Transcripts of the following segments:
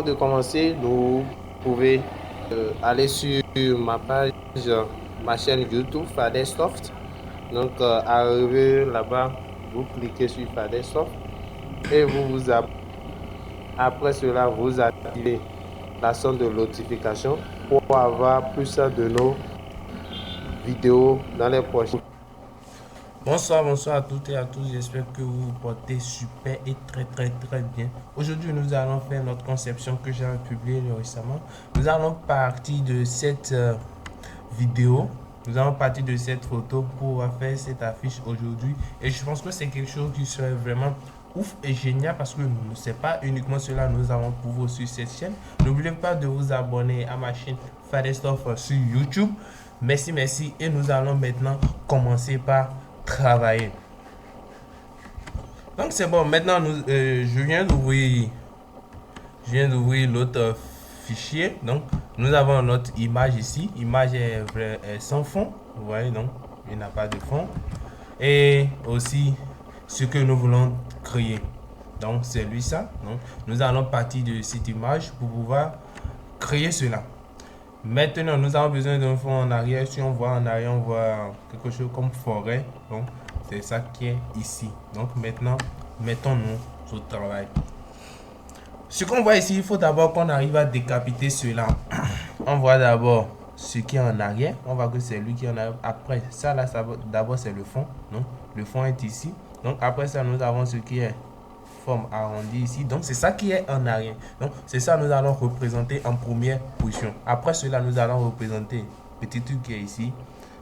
de commencer, vous pouvez aller sur ma page, ma chaîne YouTube Fadersoft. Donc, arrivé là-bas, vous cliquez sur Fadersoft et vous vous abonnez. Après cela, vous activez la sonde de notification pour avoir plus de nos vidéos dans les prochaines. Bonsoir à toutes et à tous. J'espère que vous vous portez super et très bien. Aujourd'hui, nous allons faire notre conception que j'ai publiée récemment. Nous allons partir de cette vidéo. Nous allons partir de cette photo pour faire cette affiche aujourd'hui. Et je pense que c'est quelque chose qui serait vraiment ouf et génial parce que c'est pas uniquement cela nous avons pour vous sur cette chaîne. N'oubliez pas de vous abonner à ma chaîne Fadersoft sur YouTube. Merci et nous allons maintenant commencer par travailler. Donc c'est bon, maintenant je viens d'ouvrir l'autre fichier. Donc nous avons notre image ici. Image est sans fond, vous voyez, donc il n'y a pas de fond. Et aussi ce que nous voulons créer. Donc c'est lui ça. Donc nous allons partir de cette image pour pouvoir créer cela. Maintenant, nous avons besoin d'un fond en arrière. Si on voit en arrière, on voit quelque chose comme forêt. Donc, c'est ça qui est ici. Donc, maintenant, mettons-nous au travail. Ce qu'on voit ici, il faut d'abord qu'on arrive à décapiter cela. On voit d'abord ce qui est en arrière. On voit que c'est lui qui est en arrière. Après, ça là, d'abord c'est le fond. Donc, le fond est ici. Donc, après ça, nous avons ce qui est forme arrondie ici. Donc, c'est ça qui est en arrière. Donc, c'est ça nous allons représenter en première position. Après cela, nous allons représenter le petit truc qui est ici.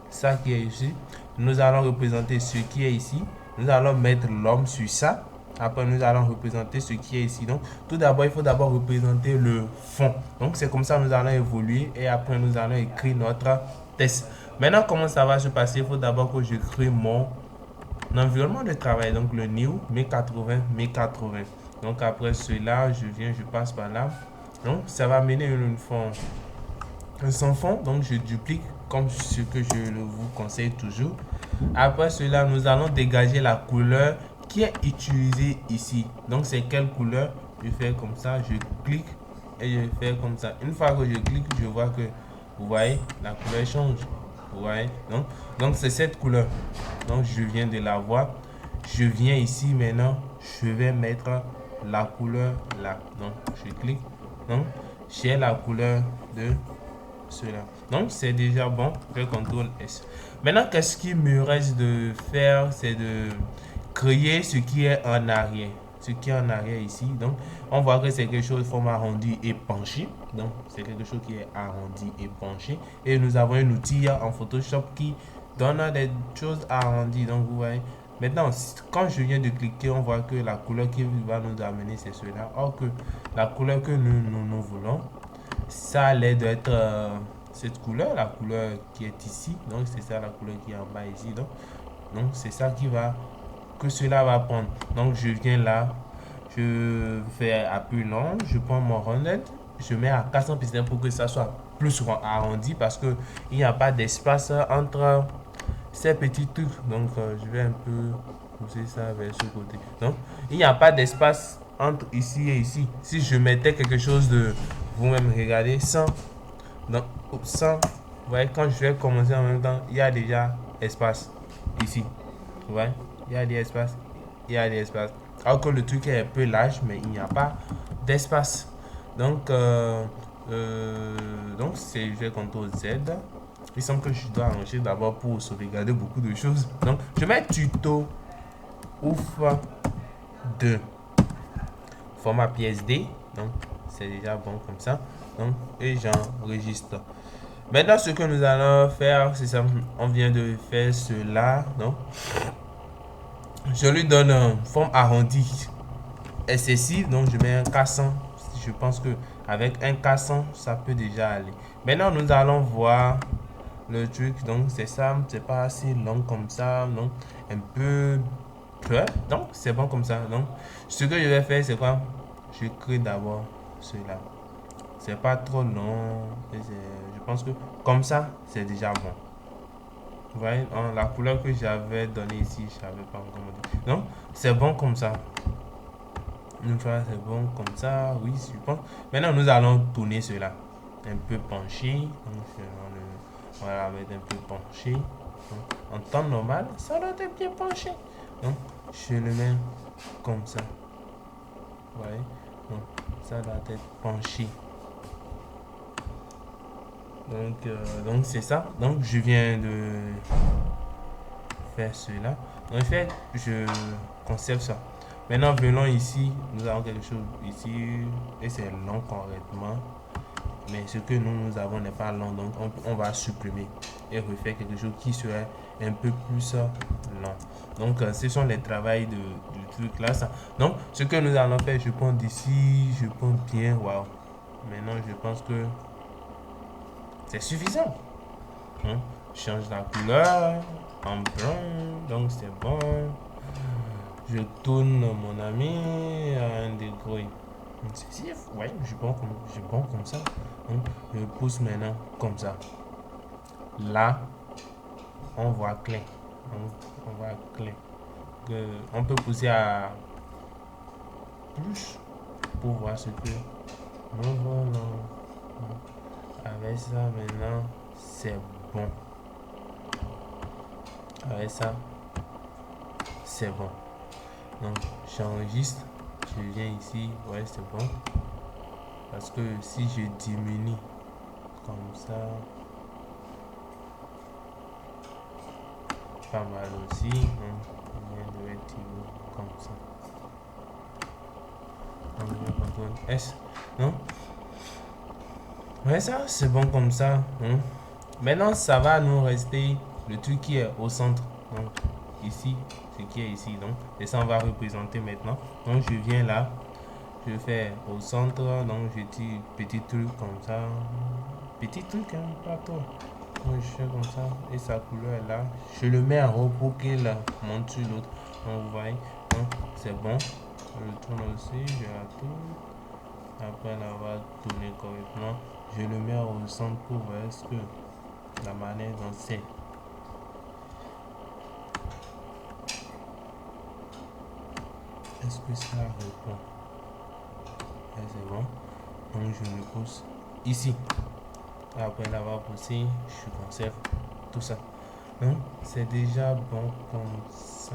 Ça qui est ici. Nous allons représenter ce qui est ici. Nous allons mettre l'homme sur ça. Après, nous allons représenter ce qui est ici. Donc, tout d'abord, il faut d'abord représenter le fond. Donc, c'est comme ça nous allons évoluer. Et après, nous allons écrire notre test. Maintenant, comment ça va se passer? Il faut d'abord que je crée mon environnement de travail, donc le new 1080. Donc après cela, je passe par là. Donc ça va mener une fond sans fond. Donc je duplique comme ce que je vous conseille toujours. Après cela, nous allons dégager la couleur qui est utilisée ici. Donc c'est quelle couleur? Je fais comme ça, je clique et je fais comme ça. Une fois que je clique, je vois que vous voyez la couleur change. Vous voyez, donc c'est cette couleur. Donc je viens de la voir. Je viens ici maintenant. Je vais mettre la couleur là. Donc je clique. Donc j'ai la couleur de cela. Donc c'est déjà bon. Je fais CTRL S. Maintenant, qu'est-ce qu'il me reste de faire? C'est de créer ce qui est en arrière. Ce qui est en arrière ici. Donc on voit que c'est quelque chose de forme arrondie et penché. Donc c'est quelque chose qui est arrondi et penché. Et nous avons un outil en Photoshop qui donne des choses arrondies. Donc vous voyez. Maintenant, quand je viens de cliquer, on voit que la couleur qui va nous amener, c'est cela. Or que la couleur que nous voulons, ça allait d'être cette couleur, la couleur qui est ici. Donc c'est ça la couleur qui est en bas ici. Donc c'est ça qui va, que cela va prendre. Donc je viens là, je fais appui long, je prends mon rondelle, je mets à 400% pour que ça soit plus arrondi parce que il n'y a pas d'espace entre ces petits trucs. Donc je vais un peu pousser ça vers ce côté. Donc il n'y a pas d'espace entre ici et ici. Si je mettais quelque chose de, vous-même regardez, sans, donc, sans, vous voyez, quand je vais commencer en même temps, il y a déjà espace ici. Vous voyez, il y a des espaces, il y a des espaces. Alors que le truc est un peu large, mais il n'y a pas d'espace. Donc, c'est, je vais CTRL Z. Il semble que je dois arranger d'abord pour sauvegarder beaucoup de choses. Donc, je mets tuto ouf de format PSD. Donc, c'est déjà bon comme ça. Donc, et j'enregistre. Maintenant, ce que nous allons faire, c'est ça. On vient de faire cela. Donc, je lui donne une forme arrondie excessive. Donc, je mets un 400. Je pense que avec un 400, ça peut déjà aller. Maintenant, nous allons voir le truc. Donc, c'est ça. C'est pas assez long comme ça. Donc, un peu. Ouais, donc, c'est bon comme ça. Donc, ce que je vais faire, c'est quoi? Je crée d'abord cela. C'est pas trop long. Je pense que comme ça, c'est déjà bon. Vous voyez, la couleur que j'avais donnée ici, je savais pas encore. Donc, c'est bon comme ça. Une fois c'est bon comme ça, oui, je pense. Maintenant, nous allons tourner cela. Un peu penché. Donc, on va la mettre un peu penché. Donc, en temps normal, ça doit être bien penché. Donc, je le mets comme ça. Ouais. Donc, ça doit être penché. Donc c'est ça. Donc, je viens de faire cela. En fait, je conserve ça. Maintenant, venons ici. Nous avons quelque chose ici. Et c'est long correctement. Mais ce que nous avons n'est pas long. Donc, on va supprimer. Et refaire quelque chose qui serait un peu plus long. Donc, ce sont les travaux du truc là. Ça. Donc, ce que nous allons faire, je prends d'ici. Je prends bien. Waouh. Maintenant, je pense que c'est suffisant. Hein? Change la couleur en brun. Donc, c'est bon. Je tourne mon ami à un degré. Ouais, je prends comme ça. Donc, je pousse maintenant comme ça. Là, on voit clair. On voit clair. On peut pousser à plus pour voir ce que nous voulons. Avec ça, maintenant, c'est bon. Avec ça, c'est bon. Donc, j'enregistre. Je viens ici. Ouais, c'est bon. Parce que si je diminue comme ça, pas mal aussi. Donc, on vient de mettre comme ça. On vient contrôle S. Non? Ouais, ça, c'est bon comme ça. Hein? Maintenant, ça va nous rester le truc qui est au centre. Donc, ici, ce qui est ici. Donc, et ça, on va représenter maintenant. Donc, je viens là. Je fais au centre. Donc, je dis petit truc comme ça. Petit truc, hein, pas trop. Donc, je fais comme ça. Et sa couleur est là. Je le mets en haut pour qu'il monte sur l'autre. Donc, vous voyez. Donc, c'est bon. Je le tourne aussi. Je la tourne. Après l'avoir tourné correctement, je le mets au centre pour voir ce que la manière dont c'est. Est-ce que ça répond? C'est bon. Donc je le pousse ici. Après l'avoir poussé, je conserve tout ça. Donc c'est déjà bon comme ça.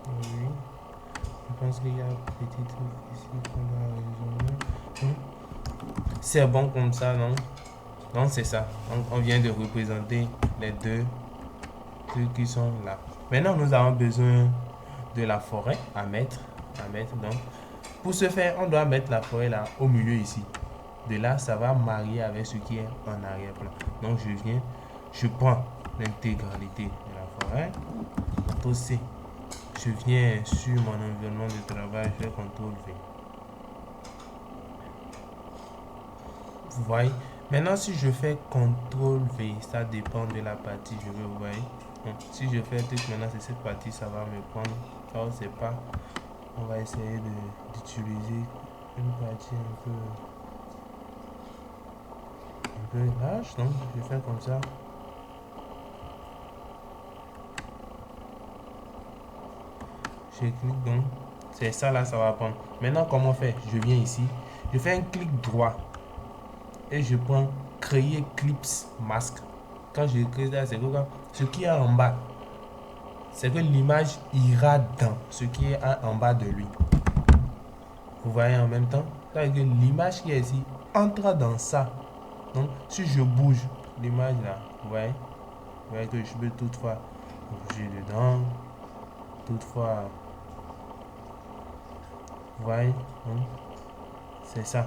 Oui. Je pense qu'il y a un petit truc ici qu'on doit résoudre. C'est bon comme ça, non? Donc c'est ça. Donc on vient de représenter les deux trucs qui sont là. Maintenant nous avons besoin de la forêt à mettre. Donc pour ce faire, on doit mettre la forêt là au milieu ici. De là, ça va marier avec ce qui est en arrière-plan. Donc je viens, je prends l'intégralité de la forêt. CTRL C. Je viens sur mon environnement de travail, je fais CTRL V. Vous voyez? Maintenant, si je fais CTRL V, ça dépend de la partie, je veux, vous voyez? Donc, si je fais tout maintenant, c'est cette partie, ça va me prendre. Ça, on sait pas. On va essayer d'utiliser une partie un peu large. Donc, je fais comme ça. Je clique donc. C'est ça là, ça va prendre. Maintenant, comment faire? Je viens ici. Je fais un clic droit. Et je prends créer clips masque. Quand je crée ça, c'est quoi? Ce qui est en bas, c'est que l'image ira dans ce qui est en bas de lui. Vous voyez en même temps? C'est-à-dire que l'image qui est ici entre dans ça. Donc, si je bouge l'image là, vous voyez que je peux toutefois bouger dedans. Toutefois, vous voyez? C'est ça.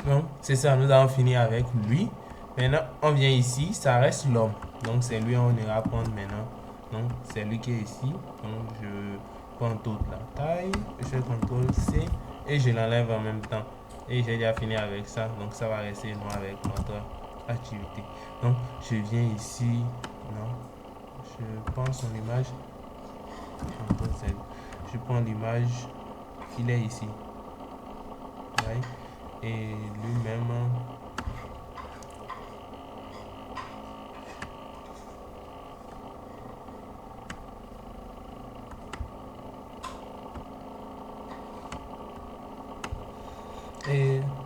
Donc, c'est ça, nous avons fini avec lui. Maintenant, on vient ici, ça reste l'homme. Donc, c'est lui, on ira prendre maintenant. Donc, c'est lui qui est ici. Donc, je prends toute la taille. Je fais CTRL C et je l'enlève en même temps. Et j'ai déjà fini avec ça. Donc, ça va rester nous avec notre activité. Donc, je viens ici. Non, je prends son image. Je prends l'image. Il est ici. Ouais. Et lui-même,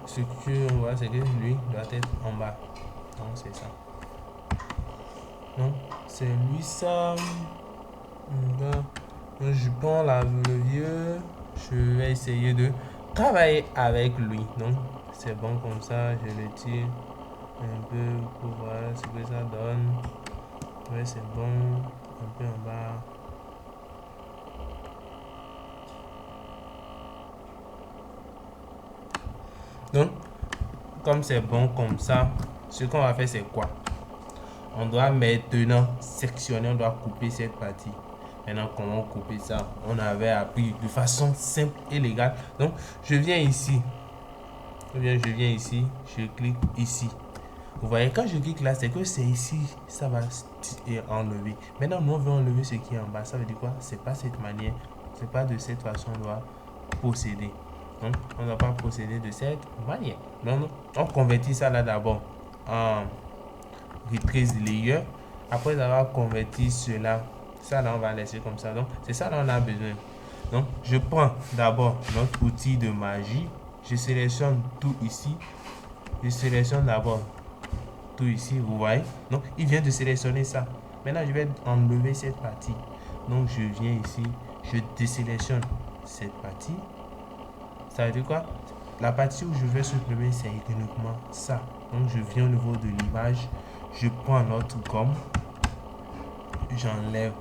ce que on voit, c'est que lui doit être en bas. Donc c'est ça. Donc c'est lui ça. Donc, je prends le vieux. Je vais essayer de travailler avec lui. Donc c'est bon comme ça. Je le tire un peu pour voir ce que ça donne. Ouais, c'est bon. Un peu en bas. Donc, comme c'est bon comme ça, ce qu'on va faire, c'est quoi? On doit maintenant sectionner, on doit couper cette partie. Maintenant, comment couper ça? On avait appris de façon simple et légale. Donc, je viens ici. Je viens ici, je clique ici. Vous voyez, quand je clique là, c'est que c'est ici, ça va enlever. Maintenant, nous, on veut enlever ce qui est en bas. Ça veut dire quoi? C'est pas cette manière, c'est pas de cette façon qu'on doit procéder. Donc, on ne doit pas procéder de cette manière. Donc, on convertit ça là d'abord en retrace layer. Après avoir converti cela, ça là, on va laisser comme ça. Donc, c'est ça là, on a besoin. Donc, je prends d'abord notre outil de magie. Je sélectionne tout ici. Je sélectionne d'abord tout ici, vous voyez. Donc, il vient de sélectionner ça. Maintenant, je vais enlever cette partie. Donc, je viens ici, je désélectionne cette partie. Ça veut dire quoi? La partie où je vais supprimer, c'est uniquement ça. Donc, je viens au niveau de l'image, je prends notre gomme, j'enlève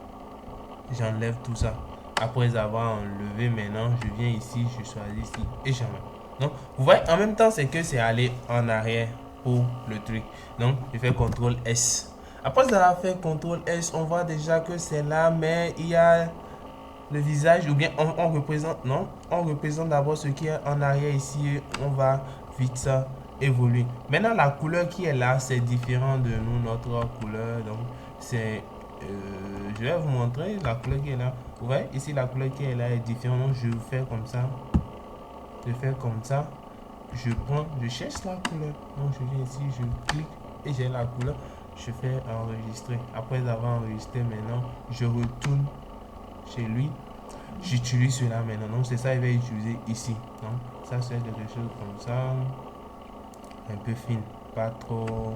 tout ça. Après avoir enlevé, maintenant, je viens ici, je choisis ici et j'enlève. Donc, vous voyez, en même temps, c'est que c'est aller en arrière pour le truc. Donc, je fais CTRL S. Après avoir fait CTRL S, on voit déjà que c'est là, mais il y a le visage, ou bien on représente, non, on représente d'abord ce qui est en arrière ici, on va vite ça évoluer. Maintenant, la couleur qui est là, c'est différent de nous, notre couleur, donc c'est, je vais vous montrer la couleur qui est là. Vous voyez, ici, la couleur qui est là est différente, donc je fais comme ça, je fais comme ça, je prends, je cherche la couleur, donc je viens ici, je clique et j'ai la couleur, je fais enregistrer. Après avoir enregistré, maintenant, je retourne chez lui, j'utilise cela maintenant. Donc c'est ça il va utiliser ici. Donc ça c'est quelque chose comme ça, un peu fine, pas trop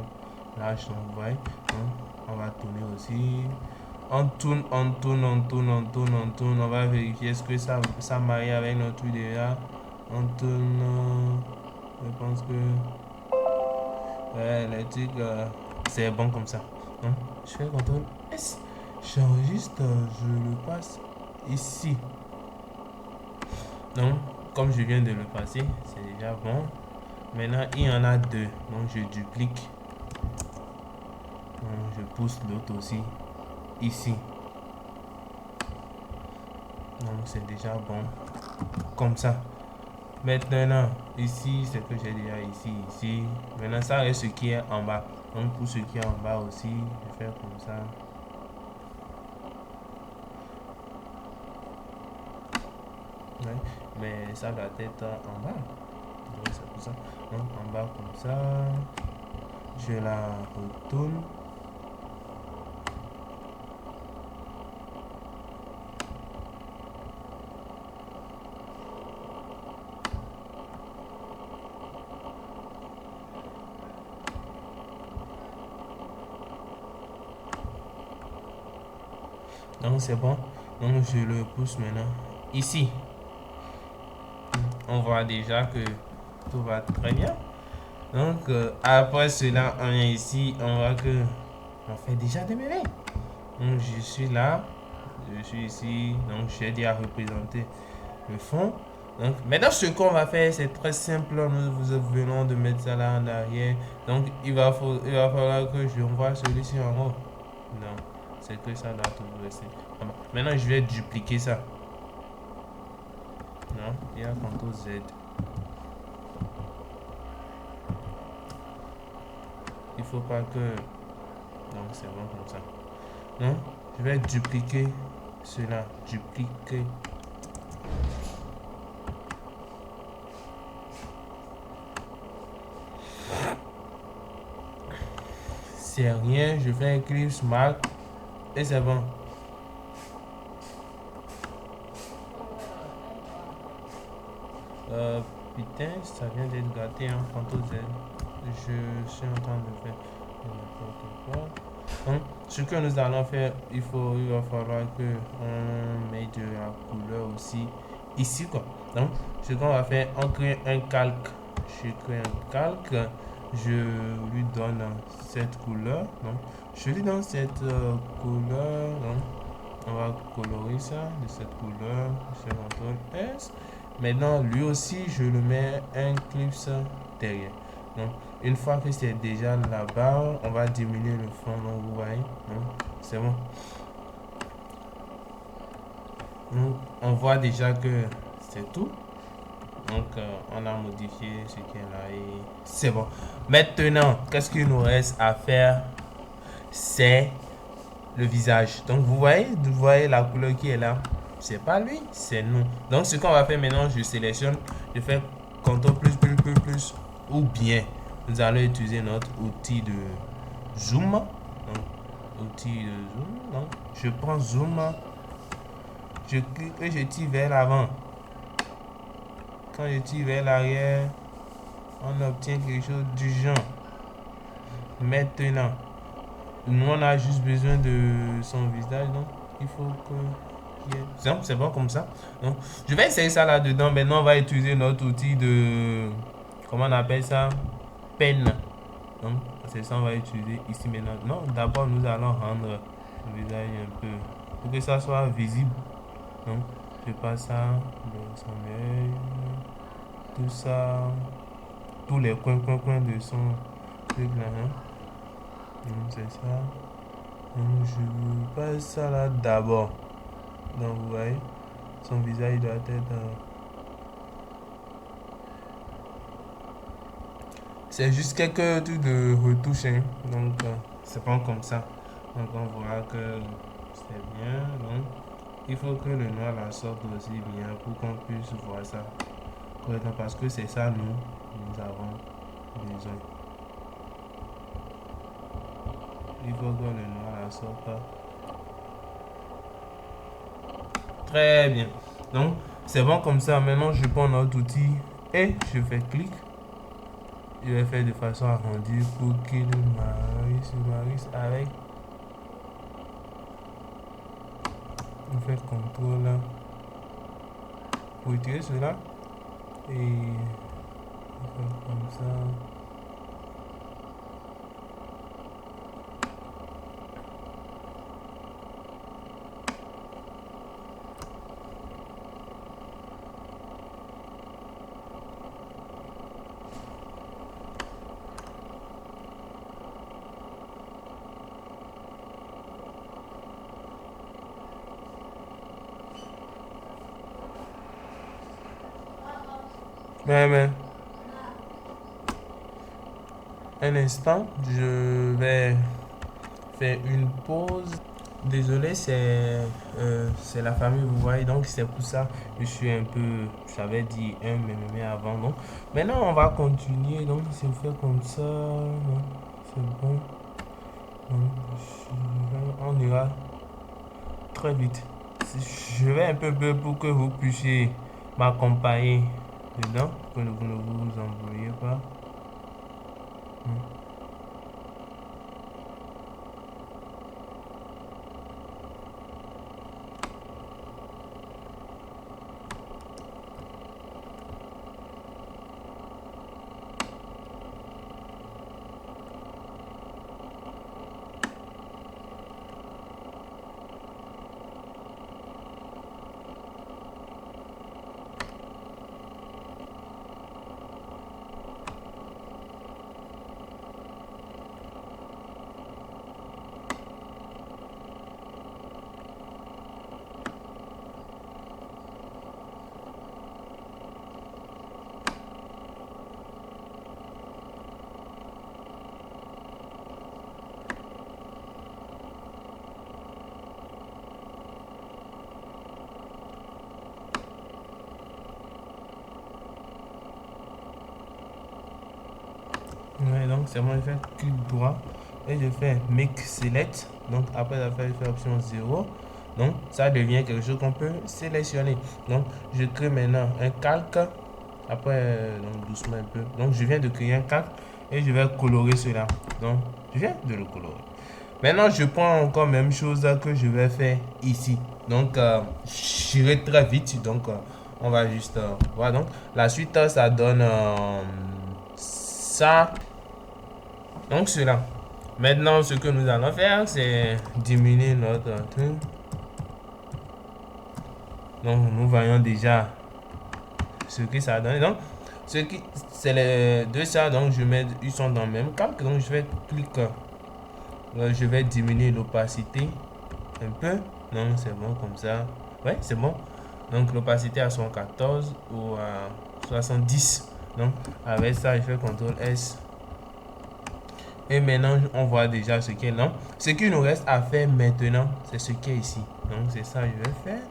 large. Donc vous voyez, donc on va tourner aussi. On tourne, on tourne, on tourne, on tourne, on tourne. On va vérifier est-ce que ça marie avec notre idée. On tourne. Je pense que ouais, les trucs, c'est bon comme ça. Donc je fais CTRL S. J'enregistre, je le passe ici. Donc, comme je viens de le passer, c'est déjà bon. Maintenant, il y en a deux. Donc, je duplique. Donc, je pousse l'autre aussi ici. Donc, c'est déjà bon. Comme ça. Maintenant, ici, c'est que j'ai déjà ici. Maintenant, ça reste ce qui est en bas. Donc, pour ce qui est en bas aussi, je vais faire comme ça. Ouais, mais ça doit être en bas. Oui, c'est pour ça. Donc, en bas comme ça. Je la retourne. Donc c'est bon. Donc je le pousse maintenant ici. On voit déjà que tout va très bien. Donc après cela, on est ici. On voit que on fait déjà des bébés. Donc je suis là. Je suis ici. Donc j'ai déjà représenté le fond. Donc maintenant ce qu'on va faire c'est très simple. Nous venons de mettre ça là en arrière. Donc il va falloir que je renvoie celui-ci en haut. Non, c'est que ça doit toujours rester. Maintenant je vais dupliquer ça. Non, il y a CTRL Z. Il faut pas que... Donc c'est bon comme ça. Non, je vais dupliquer cela. Dupliquer. C'est rien, je fais Eclipse Mark et c'est bon. Putain, ça vient d'être gâté, hein, Ctrl Z. Je suis en train de faire n'importe quoi. Donc, ce que nous allons faire, il va falloir que on mette de la couleur aussi ici, quoi. Donc, ce qu'on va faire, on crée un calque. Je crée un calque. Je lui donne cette couleur. Donc, je lui donne cette couleur. Donc, on va colorer ça de cette couleur. Je CTRL S. Maintenant, lui aussi, je le mets un clip derrière. Donc, une fois que c'est déjà là-bas, on va diminuer le fond. Donc, vous voyez, c'est bon. Donc, on voit déjà que c'est tout. Donc, on a modifié ce qui est là et c'est bon. Maintenant, qu'est-ce qu'il nous reste à faire? C'est le visage. Donc, vous voyez la couleur qui est là. C'est pas lui, c'est nous. Donc, ce qu'on va faire maintenant, je sélectionne, je fais CTRL plus, ou bien nous allons utiliser notre outil de zoom. Donc, outil de zoom. Donc, je prends zoom, je clique et je tire vers l'avant. Quand je tire vers l'arrière, on obtient quelque chose du genre. Maintenant, nous on a juste besoin de son visage, donc il faut que c'est bon comme ça. Donc, je vais essayer ça là-dedans. Maintenant, on va utiliser notre outil de, comment on appelle ça, peine. Donc, c'est ça on va utiliser ici maintenant. Non, d'abord nous allons rendre le visage un peu pour que ça soit visible. Donc, je passe ça dans son œil, tout ça, tous les coins de son truc là. C'est ça. Donc, je passe ça là d'abord. Donc, vous voyez, son visage doit être. C'est juste quelques trucs de retouche. Hein. Donc, c'est pas comme ça. Donc, on voit que c'est bien. Donc, il faut que le noir la sorte aussi bien pour qu'on puisse voir ça correctement. Parce que c'est ça, nous avons besoin. Il faut que le noir la sorte. Très bien. Donc, c'est bon comme ça. Maintenant, je prends notre outil et je fais clic. Je vais faire de façon arrondie pour qu'il marie avec. On fait CTRL pour retirer cela. Et on fait comme ça. Mais, un instant, je vais faire une pause. Désolé, c'est la famille, vous voyez, donc c'est pour ça que je suis un peu, j'avais dit mais avant, donc maintenant on va continuer, donc c'est fait comme ça, c'est bon, donc, on ira très vite. Je vais un peu pour que vous puissiez m'accompagner dedans, que vous ne vous embrouillez pas. Ouais, donc c'est bon, je fais clic droit et je fais make select. Donc après je fais option 0. Donc ça devient quelque chose qu'on peut sélectionner. Donc je crée maintenant un calque Après, donc doucement un peu. Donc je viens de créer un cadre et je vais colorer cela. Donc je viens de le colorer. Maintenant, je prends encore même chose que je vais faire ici. Donc, j'irai très vite. Donc, on va juste voilà. Donc, la suite, ça donne ça. Donc, cela. Maintenant, ce que nous allons faire, c'est diminuer notre truc. Donc, nous voyons déjà ce que ça donne. Donc, ce qui, c'est les deux ça. Donc, je mets, ils sont dans le même calque. Donc, je vais cliquer. Je vais diminuer l'opacité un peu. Non, c'est bon comme ça. Ouais, c'est bon. Donc l'opacité à 114 ou à 70. Donc avec ça, je fais CTRL S. Et maintenant, on voit déjà ce qui est là. Ce qu'il nous reste à faire maintenant, c'est ce qui est ici. Donc c'est ça que je vais faire.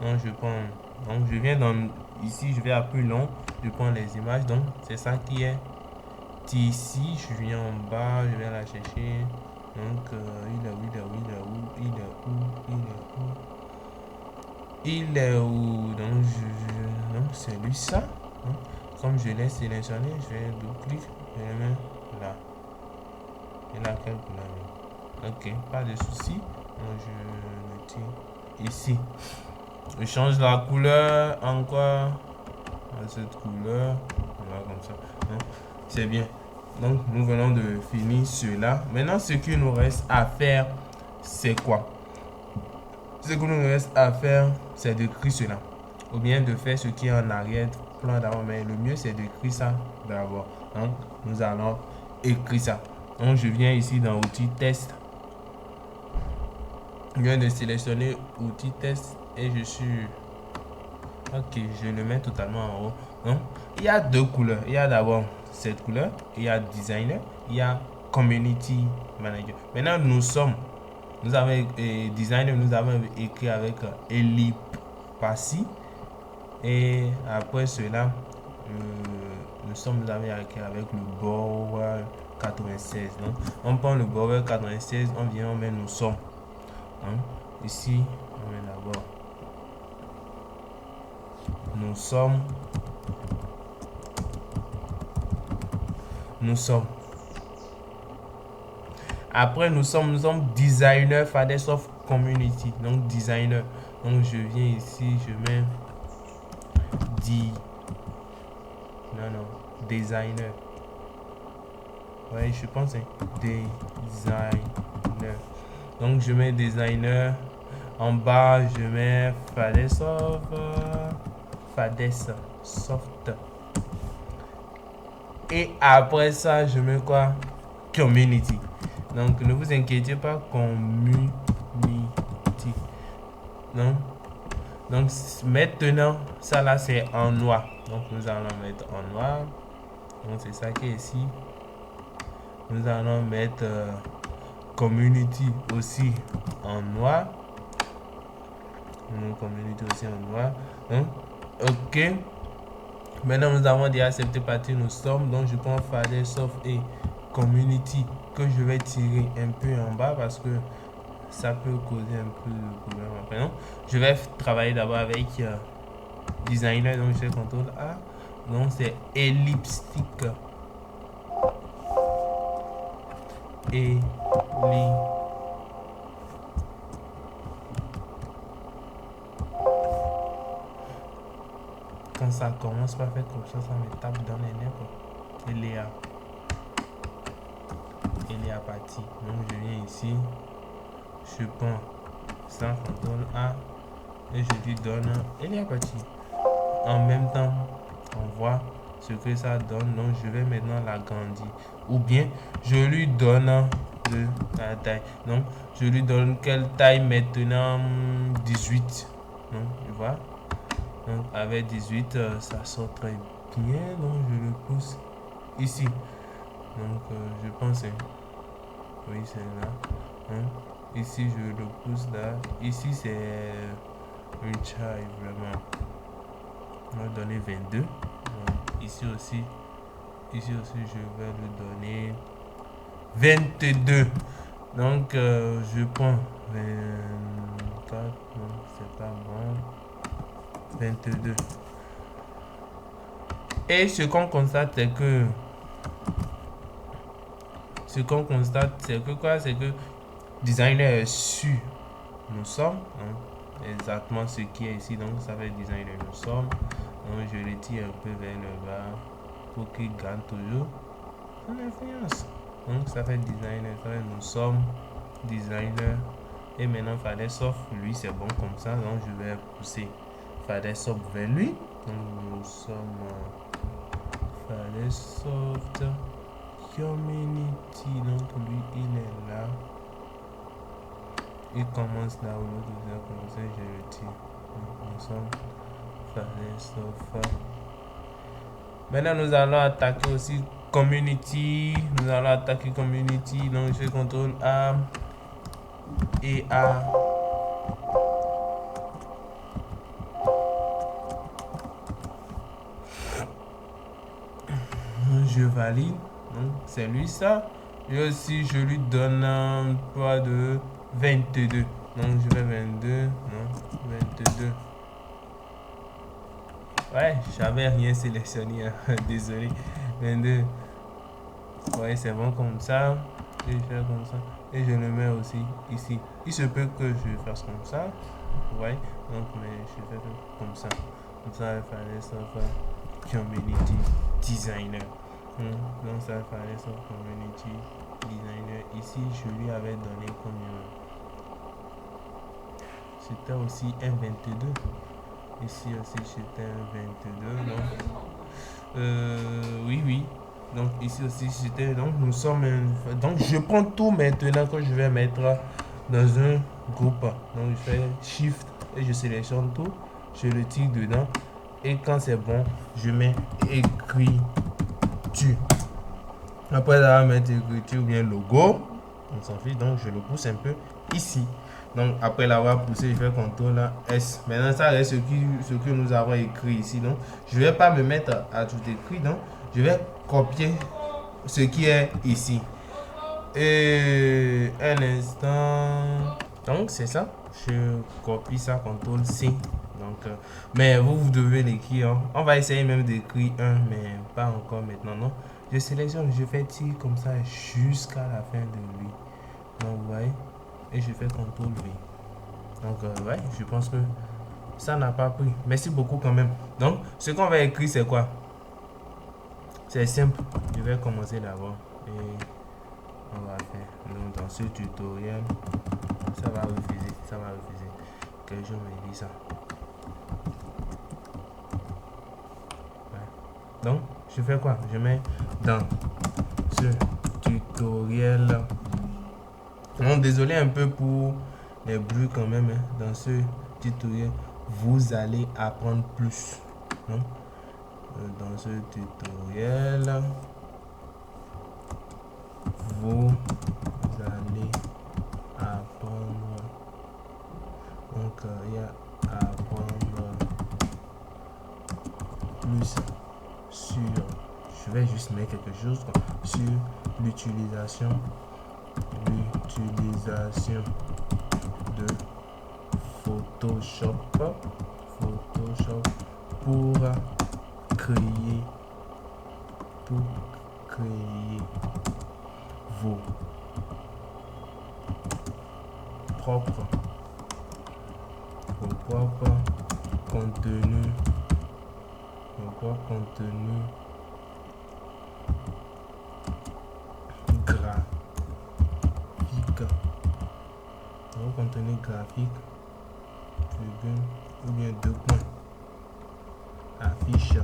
Donc je prends. Donc je viens dans ici, je vais à plus long. Je prends les images. Donc c'est ça qui est ici. Je viens en bas, je vais la chercher. Donc il est où, il est où, il est où, il est où, il est où. Il est où? Donc, non, c'est lui ça. Hein. Comme je l'ai sélectionné, je vais double-clic, je le mets là. Il a quelle couleur? Ok, pas de souci. Donc, je le tire ici. Je change la couleur encore à cette couleur. Voilà, comme ça. C'est bien. Donc, nous venons de finir cela. Maintenant, ce qu'il nous reste à faire, c'est quoi? Ce que nous reste à faire, c'est d'écrire cela. Ou bien de faire ce qui est en arrière plan d'abord. Mais le mieux, c'est d'écrire ça d'abord. Donc, nous allons écrire ça. Donc, je viens ici dans outil test. Je viens de sélectionner outil test et je suis... Ok, je le mets totalement en haut. Donc, il y a deux couleurs. Il y a d'abord cette couleur. Il y a designer. Il y a community manager. Maintenant, nous avons designer, nous avons écrit avec Ellipasi. Et après cela, nous avons écrit avec le Bower 96. Donc, on prend le Bower 96, on vient, on met nous sommes. Donc, ici, on met d'abord nous sommes. Nous sommes. Après, nous sommes designer Fadesoft Community. Donc, designer. Donc, je viens ici, je mets designer. Ouais, je pense designer. Donc, je mets designer. En bas, je mets Fadesoft. Fadesoft. Et après ça, je mets quoi? Community. Donc, ne vous inquiétez pas, community. Non? Donc, maintenant, ça là, c'est en noir. Donc, nous allons mettre en noir. Donc, c'est ça qui est ici. Nous allons mettre community aussi en noir. Community aussi en noir. Donc, ok. Maintenant, nous avons déjà accepté partie nous sommes. Donc, je prends Fadesoft et community que je vais tirer un peu en bas parce que ça peut causer un peu de problème après. Non? Je vais travailler d'abord avec designer. Donc, je fais CTRL A. Donc, c'est elliptique. Quand ça commence par faire comme ça me tape dans les nerfs. Partie. Donc je viens ici, je prends ça, CTRL A et je lui donne partie. En même temps, on voit ce que ça donne. Donc je vais maintenant l'agrandir. Ou bien je lui donne la taille. Donc je lui donne quelle taille maintenant? 18. Donc tu vois. Donc avec 18, ça sort très bien. Donc je le pousse ici. Donc je pense... Oui, c'est là. Hein? Ici, je le pousse là. Ici, c'est une taille vraiment. On va donner 22. Donc, ici aussi, je vais lui donner 22. Donc, je prends 24. Non, c'est pas bon. 22. Et ce qu'on constate, c'est que quoi? C'est que designer est su. Nous sommes, hein, exactement ce qui est ici. Donc ça fait designer nous sommes. Donc je le tire un peu vers le bas pour qu'il garde toujours son influence. Donc ça fait designer, ça fait nous sommes designer. Et maintenant Fadersoft, lui c'est bon comme ça. Donc je vais pousser Fadersoft vers lui. Donc nous sommes Fadersoft Community. Donc lui il est là. Il commence là où nous devons commencer, je le tire. Nous sommes Fadersoft. Maintenant nous allons attaquer aussi Community. Nous allons attaquer Community. Donc je fais CTRL A et A. Je valide. Donc c'est lui ça. Et aussi je lui donne un poids de 22. Donc je vais 22. Non, 22. Ouais, j'avais rien sélectionné. Désolé. 22. Ouais, c'est bon comme ça. Et je fais comme ça. Et je le mets aussi ici. Il se peut que je fasse comme ça. Ouais. Donc, mais je fais comme ça. Comme ça, il fallait ça faire Community Designer. Donc, ça fallait ça Community Designer. Ici, je lui avais donné combien? C'était aussi un 22. Ici aussi, c'était un 22. Donc, oui. Donc ici aussi c'était donc nous sommes donc je prends tout maintenant que je vais mettre dans un groupe. Donc je fais shift et je sélectionne tout, je le tire dedans et quand c'est bon je mets écriture. Après avoir mettre écriture ou bien logo, on s'en fiche, donc je le pousse un peu ici. Donc après l'avoir poussé, je fais CTRL S. Maintenant ça reste ce que nous avons écrit ici. Donc je ne vais pas me mettre à tout écrit. Donc je vais copier ce qui est ici. Et un instant. Donc c'est ça. Je copie ça, CTRL C. Donc, mais vous devez l'écrire. Hein. On va essayer même d'écrire un, mais pas encore maintenant. Non. Je sélectionne, je fais tirer comme ça jusqu'à la fin de lui. Donc vous voyez. Et je fais CTRL V. Donc ouais, je pense que ça n'a pas pris. Merci beaucoup quand même. Donc ce qu'on va écrire c'est quoi? C'est simple. Je vais commencer d'abord. Et on va faire. Donc dans ce tutoriel, ça va refuser. Que je me dise ça. Ouais. Donc je fais quoi? Je mets dans ce tutoriel. Non, désolé un peu pour les bruits quand même. Hein. Dans ce tutoriel, vous allez apprendre plus. Non? Dans ce tutoriel, vous allez apprendre. Donc, il y a apprendre plus sur. Je vais juste mettre quelque chose quoi, sur l'utilisation de Photoshop pour créer vos propres contenus graphique, ou bien 2 points, affiche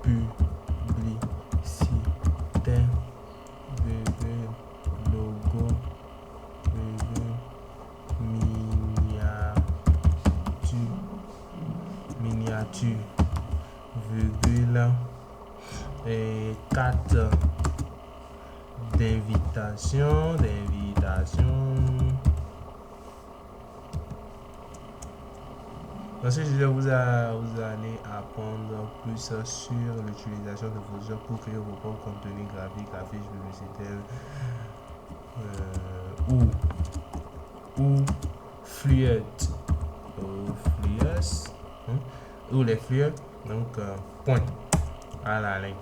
publicitaire, logo, miniature, et 4 d'invitation. Dans ce sujet, vous allez apprendre plus sur l'utilisation de Photoshop pour créer vos propres contenus graphiques, affiches publicitaires ou fluid ou flues, hein, ou les fluides, donc point à la ligne.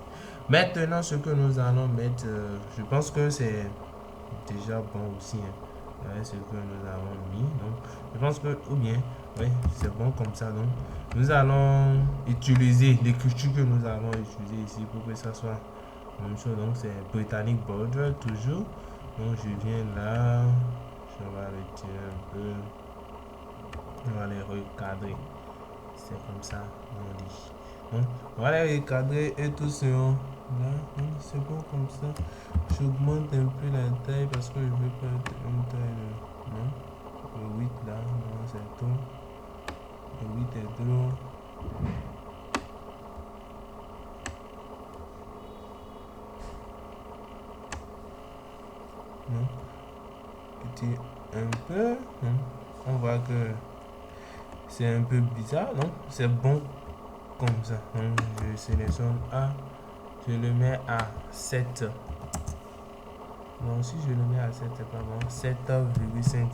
Maintenant, ce que nous allons mettre, je pense que c'est déjà bon aussi, hein, avec ce que nous avons mis. Donc, je pense que, ou bien, oui, c'est bon comme ça. Donc, nous allons utiliser l'écriture que nous avons utilisée ici pour que ça soit la même chose. Donc, c'est Britannic Border toujours. Donc, je viens là, je vais retirer un peu, on va les recadrer. C'est comme ça, on dit. Donc, on va les recadrer et tout ce là. C'est bon comme ça. J'augmente un peu la taille parce que je veux pas une taille de. Non. Le 8 là, non, c'est tout. Le 8 est trop. Non. Petit un peu. Non. On voit que c'est un peu bizarre, non? C'est bon comme ça. Donc, je sélectionne A. Je le mets à 7. Non, si je le mets à 7, c'est pas bon. 7,5.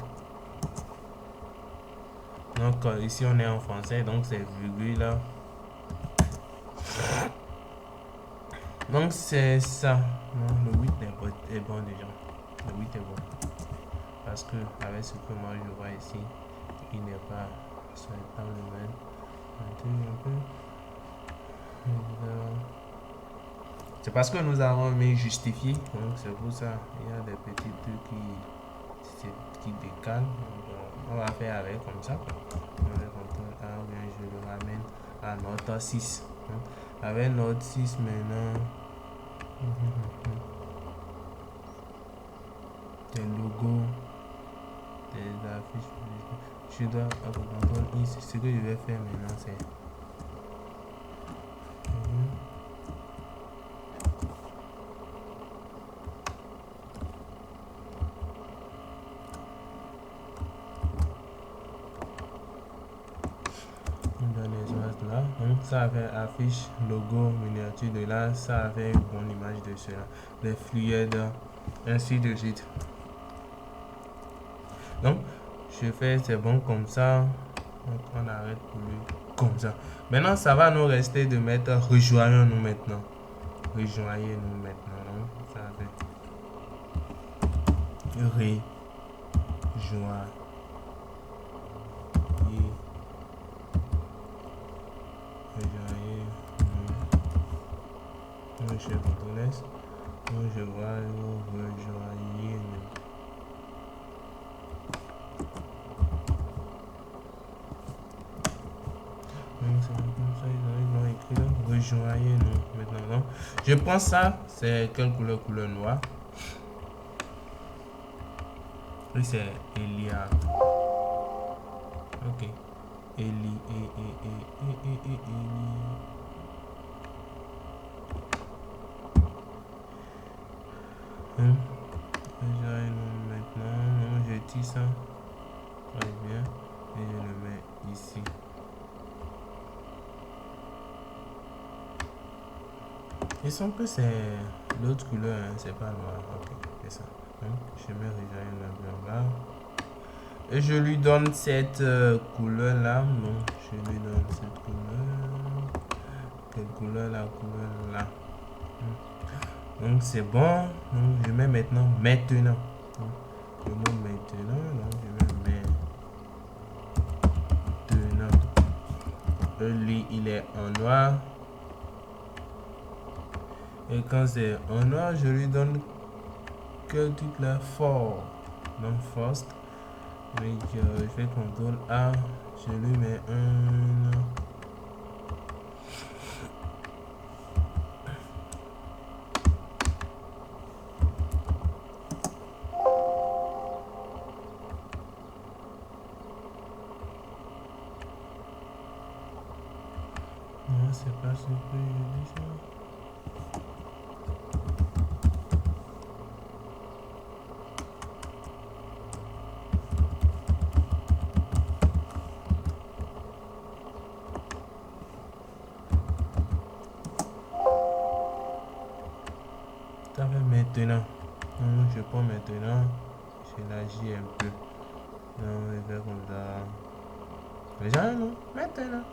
Donc, ici, on est en français, donc c'est virgule là. Donc, c'est ça. Non, le 8 est bon déjà. Le 8 est bon. Parce que, avec ce que moi je vois ici, il n'est pas sur le temps le même. Un peu. C'est parce que nous avons mis justifié, donc c'est pour ça. Il y a des petits trucs qui décalent. Donc, on va faire avec comme ça. On va contrôle A, ou bien je le ramène à note 6. Avec note 6 maintenant, des logos, des affiches. Je dois contrôle I. Ce que je vais faire maintenant, c'est. Dans les espaces là, donc ça fait affiche, logo, miniature de là, ça fait une bonne image de cela, les fluides, ainsi de suite. Donc, je fais, c'est bon comme ça. Donc, on arrête pour lui comme ça. Maintenant, ça va nous rester de mettre rejoignons-nous maintenant. Rejoignez-nous maintenant. Donc, ça fait rejoignez. Je contrôle S. Je vois rejoignez. Donc c'est comme ça, ils ont écrit là. Rejoignez-nous maintenant. Donc, je pense ça, c'est quelle couleur? Couleur noire. Oui, c'est Elia. Ok. Eli. Rejoignez-nous maintenant. Non, je tire ça. Très bien. Et je le mets ici. Il semble que c'est l'autre couleur, hein, c'est pas noir. Ok, c'est ça. Donc, je mets rejoindre le blanc là. Et je lui donne cette couleur là. Non, je lui donne cette couleur. Quelle couleur? La couleur là. Donc c'est bon. Donc, je mets maintenant. Maintenant. Donc, le mot maintenant. Donc je vais maintenant. Lui, il est en noir. Et quand c'est en noir, je lui donne quel truc là? Fort. Donc first. Donc je fais CTRL A. Je lui mets un. Non, c'est pas ce que je dis ça. Ça fait maintenant. Je prends maintenant. J'élargis un peu. Non, je vais faire comme ça. Déjà, non, maintenant.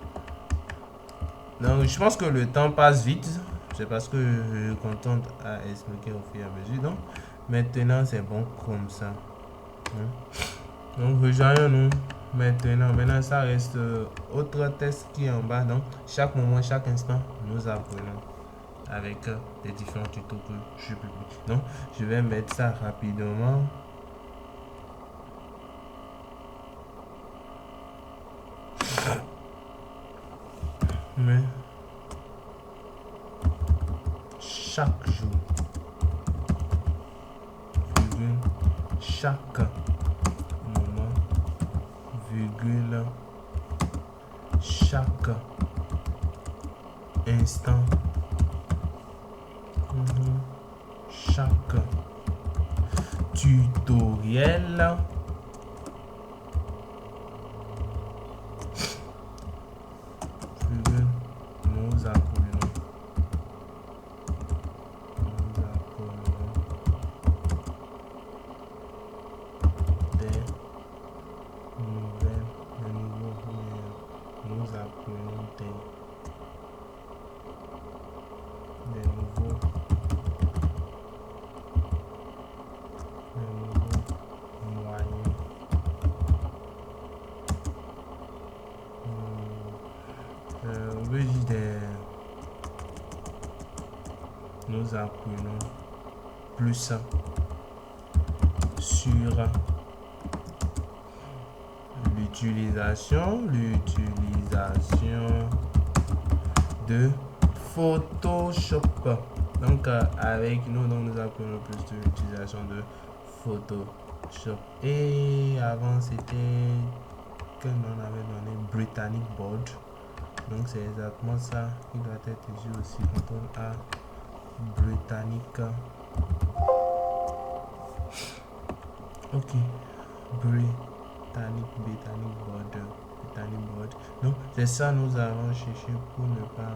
Donc, je pense que le temps passe vite. C'est parce que je contente à expliquer au fur et à mesure. Donc, maintenant, c'est bon comme ça. Hein? Donc, rejoignons-nous maintenant. Maintenant, ça reste autre test qui est en bas. Donc, chaque moment, chaque instant, nous apprenons avec les différents tutos que je publie. Donc, je vais mettre ça rapidement. Mais chaque jour, virgule, chaque moment, virgule, chaque instant, chaque tutoriel, virgule, nous apprenons des nouvelles, des nouveaux moyens. Nous apprenons des nouveaux moyens. On veut dire nous apprenons plus sur l'utilisation de Photoshop. Donc avec nous, donc, nous apprenons plus de l'utilisation de Photoshop. Et avant c'était que l'on avait donné Britannic Board. Donc c'est exactement ça qui doit être ici aussi. Contrôle A, Britannic. Ok, Britannic Board. Donc c'est ça nous allons chercher pour ne pas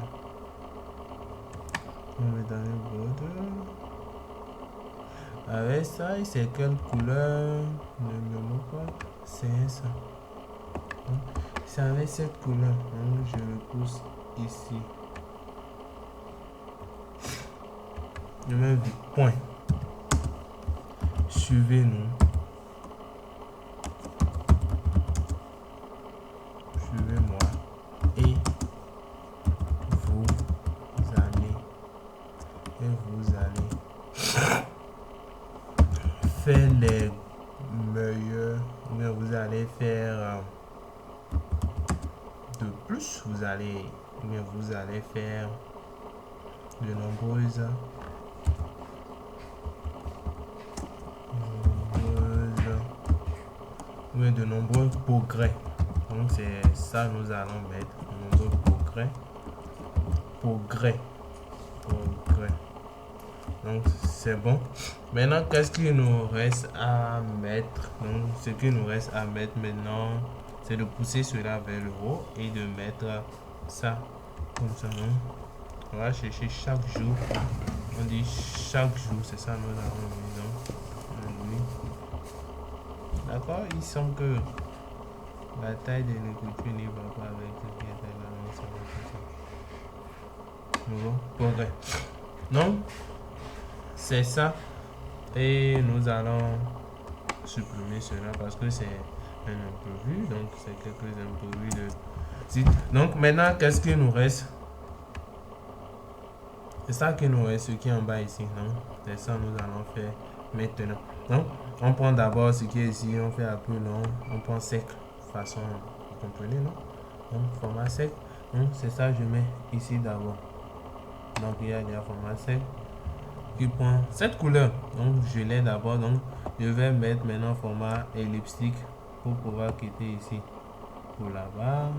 Britannic Board. Avec ça, c'est quelle couleur? Ne me moque pas, c'est ça. C'est avec cette couleur. Donc je le pousse ici. Je mets du point. Suivez-nous. Suivez-moi. Et vous allez faire les meilleurs. Mais vous allez faire de plus. Vous allez faire de nombreuses progrès. Donc c'est ça nous allons mettre de nombreux progrès. Donc c'est bon. Maintenant qu'est-ce qu'il nous reste à mettre? Donc ce qu'il nous reste à mettre maintenant, c'est de pousser cela vers le haut et de mettre ça comme ça. Donc, on va chercher chaque jour. On dit chaque jour, c'est ça nous avons mis. Donc, d'accord, il semble que la taille de l'écriture n'y va pas avec ce qui est là. Nouveau progrès. Donc, c'est ça. Et nous allons supprimer cela parce que c'est un imprévu. Donc, c'est quelques imprévus de site. Donc, maintenant, qu'est-ce qu'il nous reste? C'est ça qui nous reste, ce qui est en bas ici. Donc, c'est ça nous allons faire maintenant. Donc, on prend d'abord ce qui est ici. On fait un peu long. On prend sec. Façon, vous comprenez, non? Donc, format sec. Donc, c'est ça que je mets ici d'abord. Donc, il y a un format sec qui prend cette couleur. Donc, je l'ai d'abord. Donc, je vais mettre maintenant format elliptique pour pouvoir quitter ici pour là-bas.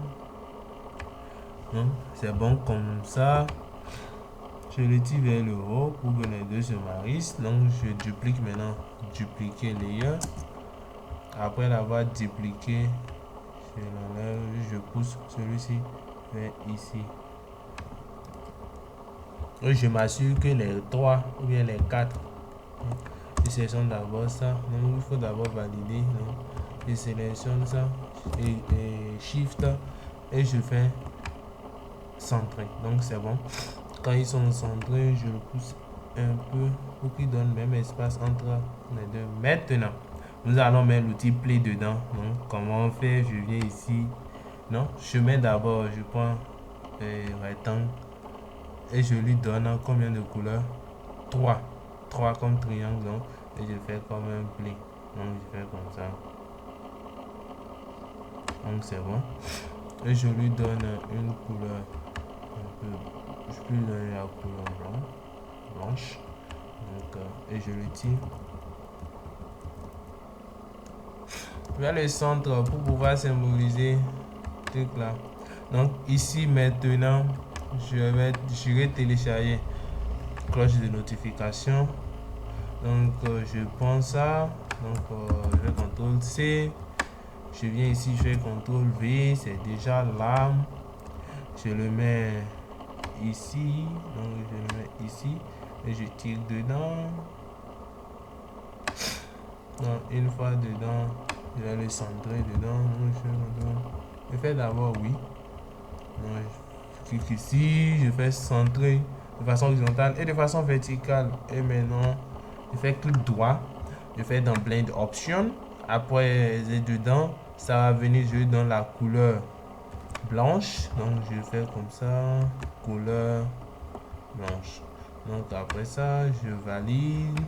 Donc, c'est bon comme ça. Je le tire vers le haut pour que les deux se marient. Donc, je duplique maintenant. Dupliquer layer. Après l'avoir dupliqué, je l'enlève. Je pousse celui-ci vers ici. Et je m'assure que les 3 ou bien les 4 ils se sont d'abord ça. Donc, il faut d'abord valider. Donc, je sélectionne ça et Shift et je fais centrer. Donc c'est bon. Quand ils sont centrés, je le pousse un peu pour qu'il donne le même espace entre les deux. Maintenant, nous allons mettre l'outil play dedans. Donc, comment on fait? Je viens ici. Non, je mets d'abord, je prends rectangle et je lui donne combien de couleurs? 3. 3 comme triangle. Donc, et je fais comme un play. Donc, je fais comme ça. Donc, c'est bon. Et je lui donne une couleur un peu. Je lui donne la couleur blanche. Donc, et je le tire vers le centre pour pouvoir symboliser ce truc là. Donc ici maintenant je vais télécharger cloche de notification. Donc je prends ça. Donc je vais CTRL C. Je viens ici, je fais CTRL V. C'est déjà là. Je le mets ici. Donc je le mets ici. Et je tire dedans. Donc, une fois dedans, je vais le centrer dedans. Je fais d'abord oui. Donc, je clique ici, je fais centrer de façon horizontale et de façon verticale. Et maintenant, je fais clic droit. Je fais dans Blend Option. Après, dedans, ça va venir jouer dans la couleur blanche. Donc, je fais comme ça, couleur blanche. Donc, après ça, je valide.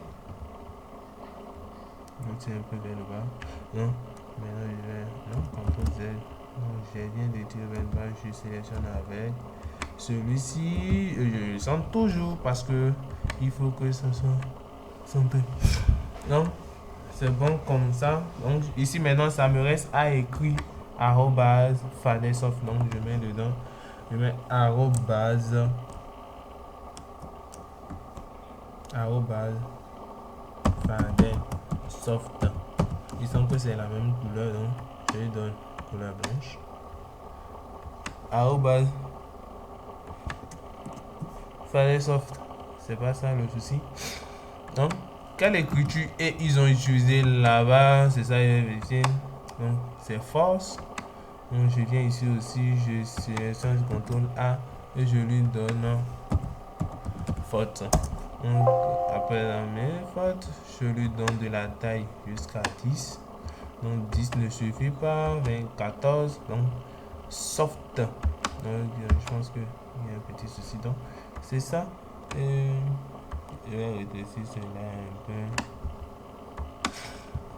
Donc c'est un peu vers le bas. Non, maintenant je vais. Non, CTRL Z. Donc je viens de tirer vers le bas. Je sélectionne avec celui-ci. Je le sens toujours parce que il faut que ça soit centré. Donc c'est bon comme ça. Donc ici maintenant ça me reste à écrire @fadersoft. Donc je mets dedans. Je mets @fadersoft. Ils sont que c'est la même couleur, donc je lui donne couleur blanche. Fadersoft, c'est pas ça le souci. Donc, quelle écriture et ils ont utilisé là-bas, c'est ça, je vais vérifier. Donc, c'est force. Donc, je viens ici aussi, je sélectionne, je CTRL A et je lui donne faute. Donc, après la même faute, je lui donne de la taille jusqu'à 10. Donc 10 ne suffit pas, 14, donc soft. Donc je pense qu'il y a un petit souci. Donc c'est ça. Et je vais redresser cela un peu.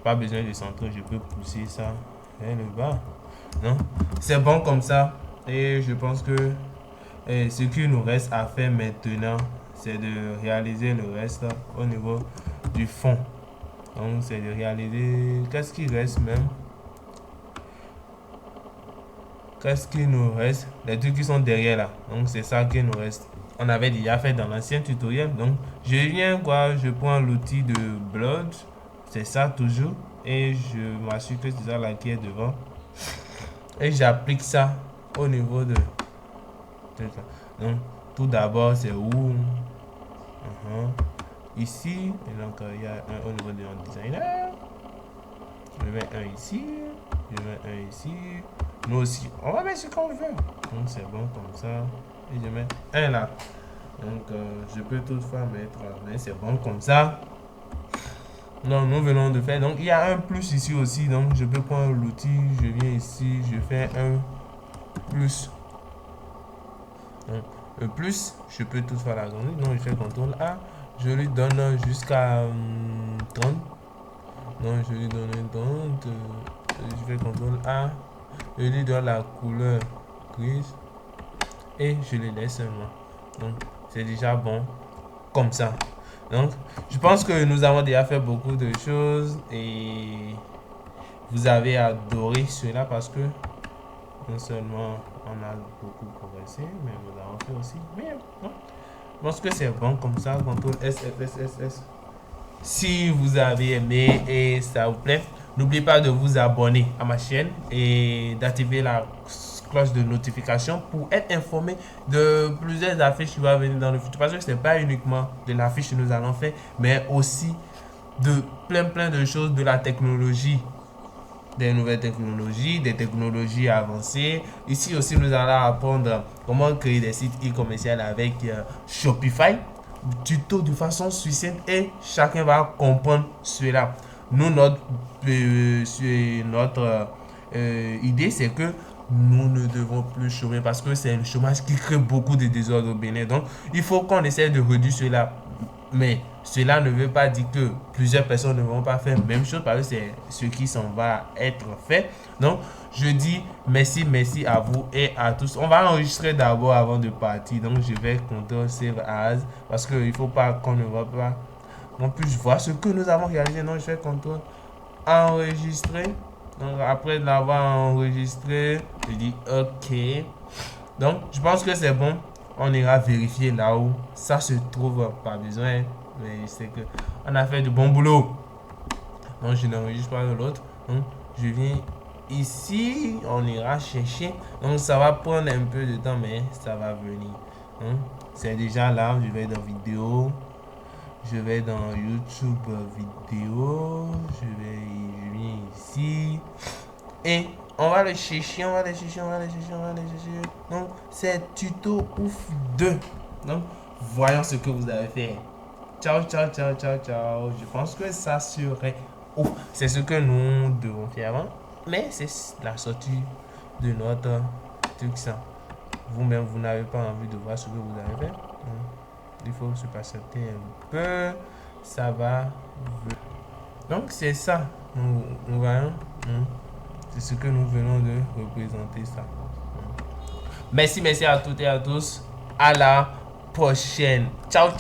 Pas besoin de centrer, je peux pousser ça vers le bas. Non, c'est bon comme ça. Et je pense que ce qu'il nous reste à faire maintenant, c'est de réaliser le reste au niveau du fond. Donc c'est de réaliser. Qu'est-ce qui reste même? Qu'est-ce qui nous reste? Les trucs qui sont derrière là. Donc c'est ça qui nous reste. On avait déjà fait dans l'ancien tutoriel. Donc je viens quoi, je prends l'outil de Blood. C'est ça toujours. Et je m'assure que c'est ça là qui est devant. Et j'applique ça au niveau de. Donc tout d'abord c'est où? Ici. Et donc il y a un au niveau de notre designer. Je mets un ici. Je mets un ici. Nous aussi. On va mettre ce qu'on veut. Donc c'est bon comme ça. Et je mets un là. Donc je peux toutefois mettre. Mais c'est bon comme ça. Donc nous venons de faire. Donc il y a un plus ici aussi. Donc je peux prendre l'outil. Je viens ici. Je fais un plus. Donc le plus. Je peux toutefois l'agrandir. Donc je fais CTRL A. Je lui donne jusqu'à 30. Donc je lui donne 30. Je fais CTRL A. Je lui donne la couleur grise. Et je le laisse seulement. Donc c'est déjà bon comme ça. Donc je pense que nous avons déjà fait beaucoup de choses. Et vous avez adoré cela parce que non seulement on a beaucoup progressé, mais nous avons fait aussi mieux. Je pense que c'est bon comme ça. CTRL S, F, S, S, S. Si vous avez aimé et ça vous plaît, n'oubliez pas de vous abonner à ma chaîne et d'activer la cloche de notification pour être informé de plusieurs affiches qui vont venir dans le futur. Parce que ce n'est pas uniquement de l'affiche que nous allons faire, mais aussi de plein de choses de la technologie des nouvelles technologies, des technologies avancées. Ici aussi, nous allons apprendre comment créer des sites e-commerce avec Shopify. Tuto de façon succincte et chacun va comprendre cela. Nous, notre idée, c'est que nous ne devons plus chômer parce que c'est le chômage qui crée beaucoup de désordre au Bénin. Donc, il faut qu'on essaie de réduire cela. Mais cela ne veut pas dire que plusieurs personnes ne vont pas faire la même chose parce que c'est ce qui s'en va être fait. Donc, je dis merci à vous et à tous. On va enregistrer d'abord avant de partir. Donc, je vais CTRL Save As parce qu'il ne faut pas qu'on ne voit pas. On puisse voir ce que nous avons réalisé. Donc, je vais CTRL Enregistrer. Donc, après l'avoir enregistré, je dis OK. Donc, je pense que c'est bon. On ira vérifier là où ça se trouve. Pas besoin, mais c'est que on a fait du bon boulot. Donc, je n'enregistre pas de l'autre. Donc, je viens ici. On ira chercher. Donc, ça va prendre un peu de temps, mais ça va venir. C'est déjà là. Je vais dans vidéo. Je vais dans YouTube vidéo. Je viens ici. Et on va le chercher, Donc, c'est tuto ouf 2. Donc, voyons ce que vous avez fait. Ciao. Je pense que ça serait ouf. C'est ce que nous devons faire avant. Mais c'est la sortie de notre truc ça. Vous-même, vous n'avez pas envie de voir ce que vous avez fait. Il faut se patienter un peu. Ça va. Donc, c'est ça. Nous voyons. C'est ce que nous venons de représenter ça. Merci à toutes et à tous. À la prochaine. Ciao.